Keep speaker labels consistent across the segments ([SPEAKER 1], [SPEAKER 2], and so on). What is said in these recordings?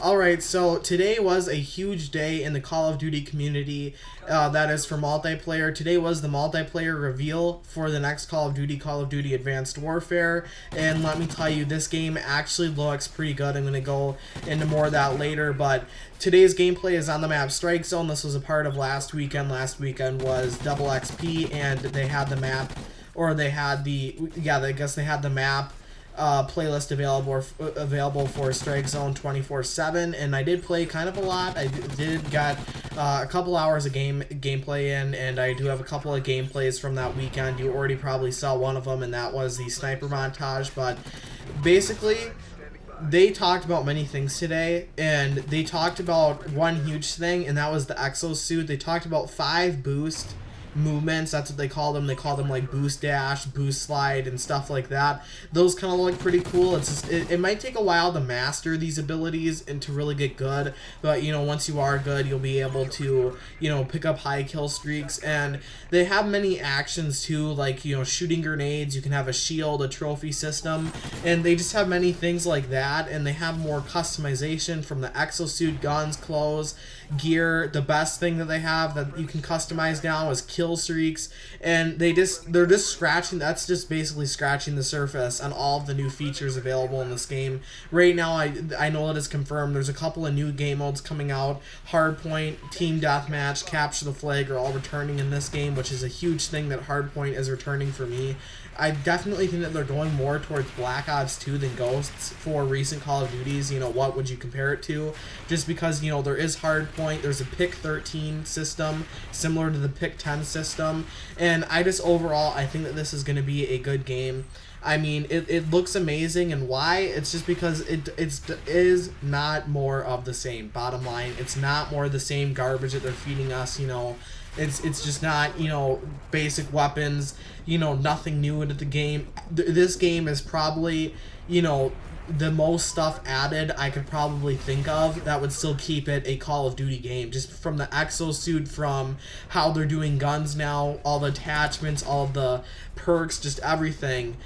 [SPEAKER 1] Alright, so today was a huge day in the Call of Duty community, that is for multiplayer. Today was the multiplayer reveal for the next Call of Duty Advanced Warfare, and let me tell you, this game actually looks pretty good. I'm going to go into more of that later, but today's gameplay is on the map Strike Zone. This was a part of last weekend. Last weekend was Double XP, and they had the map, or they had the, I guess they had the map playlist available for Strike Zone 24/7, and I did play kind of a lot. I did got a couple hours of gameplay in, and I do have a couple of gameplays from that weekend. You already probably saw one of them, and that was the sniper montage. But basically, they talked about many things today, and they talked about one huge thing, and that was the exosuit. They talked about 5 boost movements. That's what they call them. They call them like boost dash, boost slide, and stuff like that. Those kind of look pretty cool. It's just, it might take a while to master these abilities and to really get good, but you know, once you are good, you'll be able to, you know, pick up high kill streaks. And they have many actions too, like, you know, shooting grenades. You can have a shield, a trophy system, and they just have many things like that. And they have more customization from the exosuit, guns, clothes, gear. The best thing that they have that you can customize now is kill streaks, and they're just scratching. That's just basically scratching the surface on all of the new features available in this game right now. I know that it's confirmed. There's a couple of new game modes coming out. Hardpoint, Team Deathmatch, Capture the Flag are all returning in this game, which is a huge thing that Hardpoint is returning for me. I definitely think that they're going more towards Black Ops 2 than Ghosts for recent Call of Duties. You know, what would you compare it to? Just because, you know, there is Hardpoint, there's a Pick 13 system similar to the Pick 10 system, and I think that this is going to be a good game. I mean, it looks amazing, and why? It's just because it is not more of the same. Bottom line, it's not more of the same garbage that they're feeding us, you know. It's just not, you know, basic weapons, you know, nothing new into the game. This game is probably, you know, the most stuff added I could probably think of that would still keep it a Call of Duty game. Just from the exosuit, from how they're doing guns now, all the attachments, all of the perks, just everything.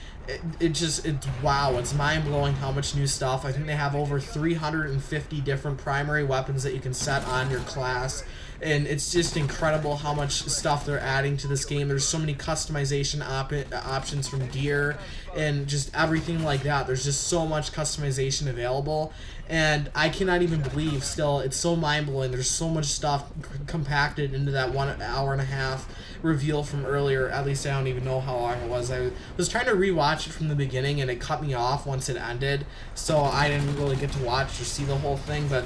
[SPEAKER 1] It's wow, it's mind-blowing how much new stuff. I think they have over 350 different primary weapons that you can set on your class, and it's just incredible how much stuff they're adding to this game. There's so many customization options from gear and just everything like that. There's just so much customization available, and I cannot even believe still, it's so mind-blowing. There's so much stuff compacted into that 1 hour and a half reveal from earlier. At least I don't even know how long it was. I was trying to rewatch it from the beginning, and it cut me off once it ended, so I didn't really get to watch or see the whole thing, but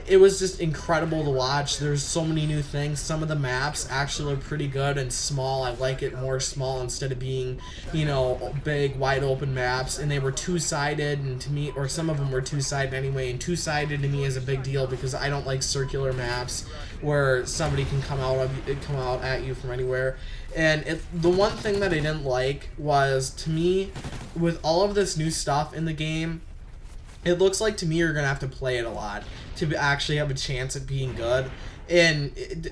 [SPEAKER 1] it was just incredible to watch. There's so many new things. Some of the maps actually look pretty good and small. I like it more small instead of being, you know, big, wide open maps. And they were two-sided, and to me, or some of them were two-sided anyway, and two-sided to me is a big deal because I don't like circular maps where somebody can come out at you from anywhere. And the one thing that I didn't like was, to me, with all of this new stuff in the game, it looks like to me you're going to have to play it a lot to actually have a chance at being good. And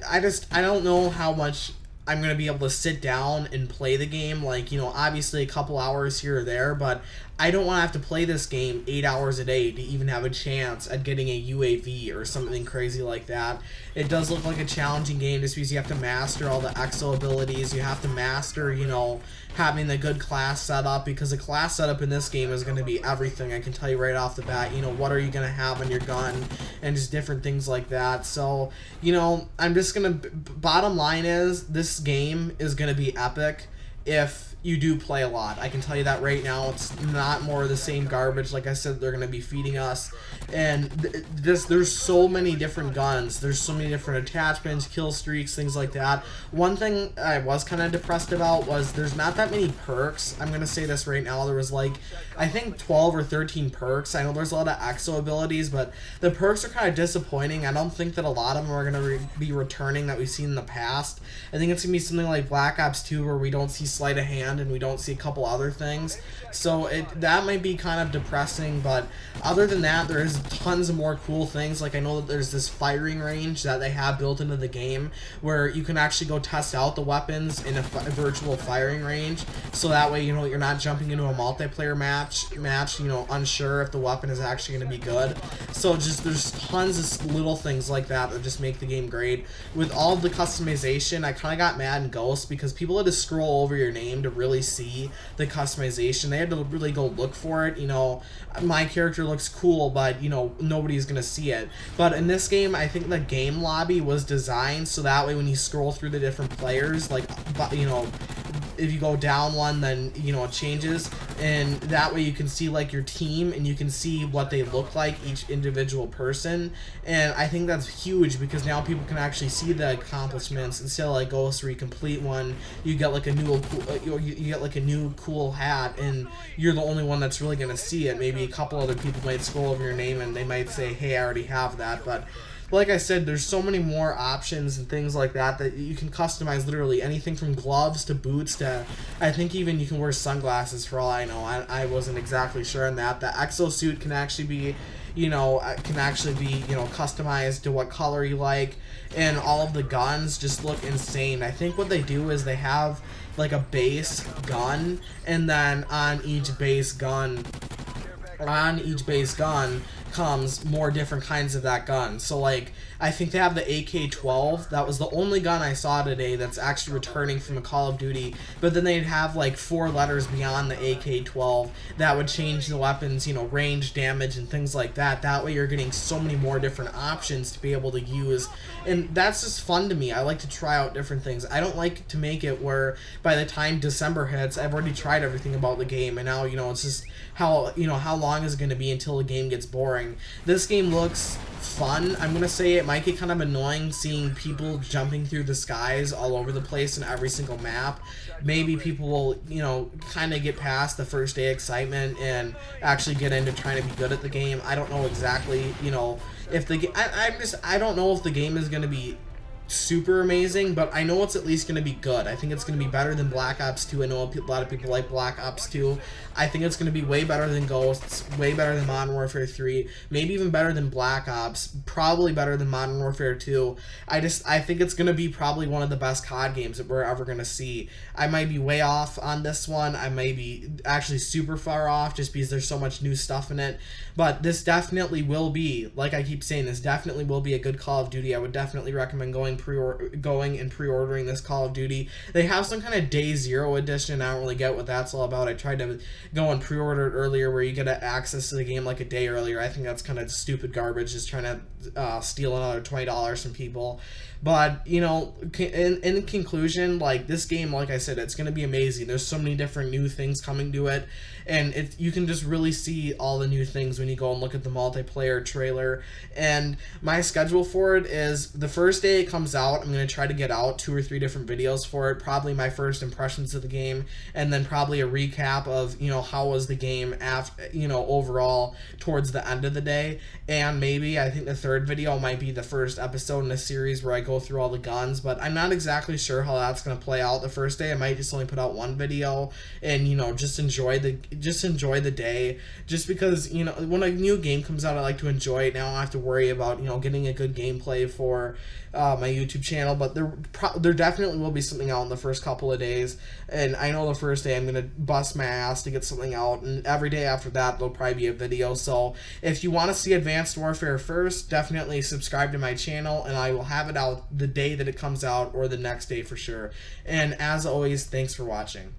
[SPEAKER 1] I don't know how much I'm going to be able to sit down and play the game. Like, you know, obviously a couple hours here or there, but I don't want to have to play this game 8 hours a day to even have a chance at getting a UAV or something crazy like that. It does look like a challenging game just because you have to master all the exo abilities. You have to master, you know, having the good class setup, because the class setup in this game is going to be everything. I can tell you right off the bat, you know, what are you going to have on your gun and just different things like that. So, you know, I'm just going to, bottom line is, this game is going to be epic if you do play a lot. I can tell you that right now. It's not more of the same garbage. Like I said, they're going to be feeding us. And there's so many different guns. There's so many different attachments, kill streaks, things like that. One thing I was kind of depressed about was there's not that many perks. I'm going to say this right now. There was like, I think 12 or 13 perks. I know there's a lot of exo abilities, but the perks are kind of disappointing. I don't think that a lot of them are going to be returning that we've seen in the past. I think it's going to be something like Black Ops 2 where we don't see sleight of hand and we don't see a couple other things. So that might be kind of depressing, but other than that, there's tons of more cool things. Like I know that there's this firing range that they have built into the game where you can actually go test out the weapons in a virtual firing range. So that way, you know, you're not jumping into a multiplayer match, you know, unsure if the weapon is actually going to be good. So just there's tons of little things like that that just make the game great. With all of the customization, I kind of got mad in Ghost because people had to scroll over your name to really see the customization. They had to really go look for it. You know, my character looks cool, but you know, nobody's gonna see it. But in this game, I think the game lobby was designed so that way when you scroll through the different players, like, you know, if you go down one, then you know it changes, and that way you can see like your team and you can see what they look like, each individual person. And I think that's huge because now people can actually see the accomplishments instead of like Ghost where you complete one, you get like a new you get like a new cool hat and you're the only one that's really gonna see it. Maybe a couple other people might scroll over your name and they might say, hey, I already have that. But like I said, there's so many more options and things like that that you can customize literally anything from gloves to boots to, I think even you can wear sunglasses for all I know. I wasn't exactly sure on that. The exosuit can actually be, you know, customized to what color you like, and all of the guns just look insane. I think what they do is they have like a base gun, and then on each base gun comes more different kinds of that gun. So like I think they have the AK-12. That was the only gun I saw today that's actually returning from a Call of Duty. But then they'd have like 4 letters beyond the AK-12 that would change the weapons, you know, range, damage, and things like that. That way you're getting so many more different options to be able to use. And that's just fun to me. I like to try out different things. I don't like to make it where by the time December hits, I've already tried everything about the game, and now, you know, it's just how long is it going to be until the game gets boring. This game looks fun. I'm gonna say it might get kind of annoying seeing people jumping through the skies all over the place in every single map. Maybe people will, you know, kind of get past the first day excitement and actually get into trying to be good at the game. I don't know exactly, you know, if the I don't know if the game is gonna be super amazing, but I know it's at least going to be good. I think it's going to be better than Black Ops 2. I know a lot of people like Black Ops 2. I think it's going to be way better than Ghosts, way better than Modern Warfare 3, maybe even better than Black Ops, probably better than Modern Warfare 2. I think it's going to be probably one of the best COD games that we're ever going to see. I might be way off on this one. I may be actually super far off just because there's so much new stuff in it. But this definitely will be, like I keep saying, this definitely will be a good Call of Duty. I would definitely recommend going and pre-ordering this Call of Duty. They have some kind of Day Zero edition. I don't really get what that's all about. I tried to go and pre-order it earlier where you get access to the game like a day earlier. I think that's kind of stupid garbage, just trying to steal another $20 from people. But, you know, in conclusion, like, this game, like I said, it's going to be amazing. There's so many different new things coming to it, and you can just really see all the new things when you go and look at the multiplayer trailer. And my schedule for it is the first day it comes out, I'm going to try to get out 2 or 3 different videos for it, probably my first impressions of the game, and then probably a recap of, you know, how was the game after, you know, overall towards the end of the day. And maybe I think the third video might be the first episode in a series where I go through all the guns, but I'm not exactly sure how that's going to play out the first day. I might just only put out 1 video and, you know, just enjoy the day, just because, you know, when a new game comes out, I like to enjoy it. Now I don't have to worry about, you know, getting a good gameplay for my YouTube channel, but there definitely will be something out in the first couple of days, and I know the first day I'm going to bust my ass to get something out, and every day after that there'll probably be a video. So if you want to see Advanced Warfare first, definitely subscribe to my channel, and I will have it out the day that it comes out or the next day for sure. And as always, thanks for watching.